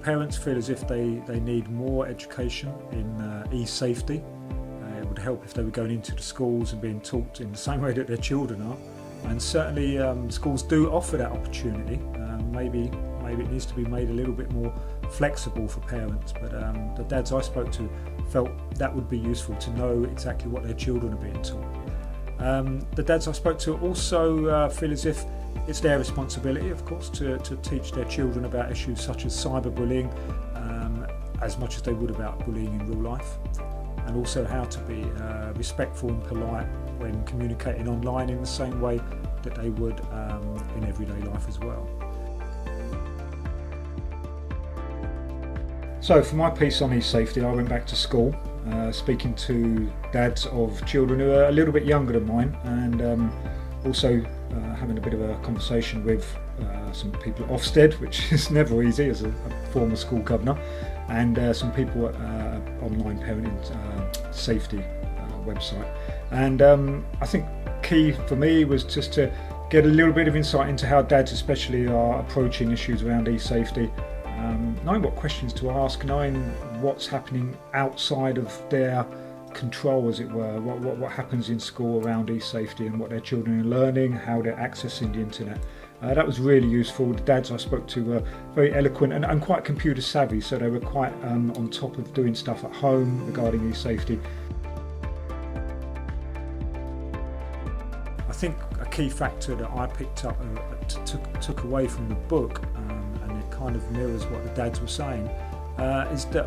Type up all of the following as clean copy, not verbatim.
parents feel as if they need more education in e-safety. It would help if they were going into the schools and being taught in the same way that their children are. And certainly schools do offer that opportunity. Maybe it needs to be made a little bit more flexible for parents, but the dads I spoke to felt that would be useful to know exactly what their children are being taught. The dads I spoke to also feel as if it's their responsibility, of course, to teach their children about issues such as cyberbullying as much as they would about bullying in real life, and also how to be respectful and polite when communicating online in the same way that they would in everyday life as well. So for my piece on e-safety, I went back to school, speaking to dads of children who are a little bit younger than mine, and also having a bit of a conversation with some people at Ofsted, which is never easy as a former school governor, and some people at online parenting safety website. And I think key for me was just to get a little bit of insight into how dads especially are approaching issues around e-safety, knowing what questions to ask, knowing what's happening outside of their control, as it were, what happens in school around e-safety and what their children are learning, how they're accessing the internet. That was really useful. The dads I spoke to were very eloquent and quite computer savvy, so they were quite on top of doing stuff at home regarding e-safety. I think a key factor that I picked up, took away from the book, and it kind of mirrors what the dads were saying, is that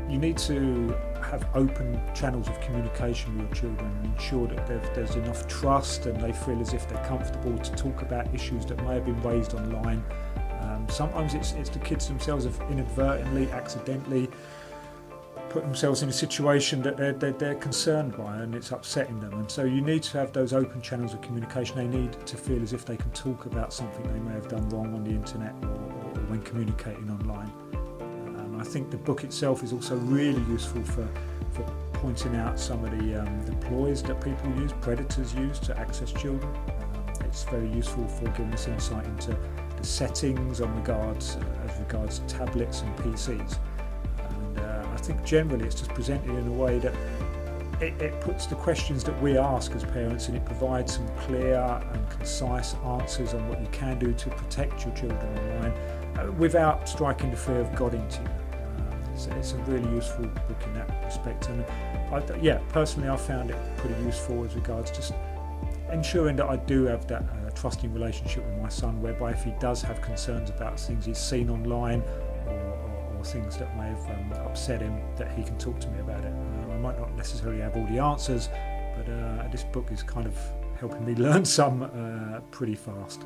you need to have open channels of communication with your children and ensure that there's enough trust and they feel as if they're comfortable to talk about issues that may have been raised online. Sometimes it's the kids themselves have inadvertently, accidentally put themselves in a situation that they're concerned by, and it's upsetting them, and so you need to have those open channels of communication. They need to feel as if they can talk about something they may have done wrong on the internet or when communicating online. I think the book itself is also really useful for pointing out some of the ploys that people use, predators use to access children. It's very useful for giving us insight into the settings as regards tablets and PCs. And I think generally it's just presented in a way that it puts the questions that we ask as parents, and it provides some clear and concise answers on what you can do to protect your children online without striking the fear of God into you. It's a really useful book in that respect, and personally I found it pretty useful as regards just ensuring that I do have that trusting relationship with my son, whereby if he does have concerns about things he's seen online or things that may have upset him, that he can talk to me about it. I might not necessarily have all the answers, but this book is kind of helping me learn some pretty fast.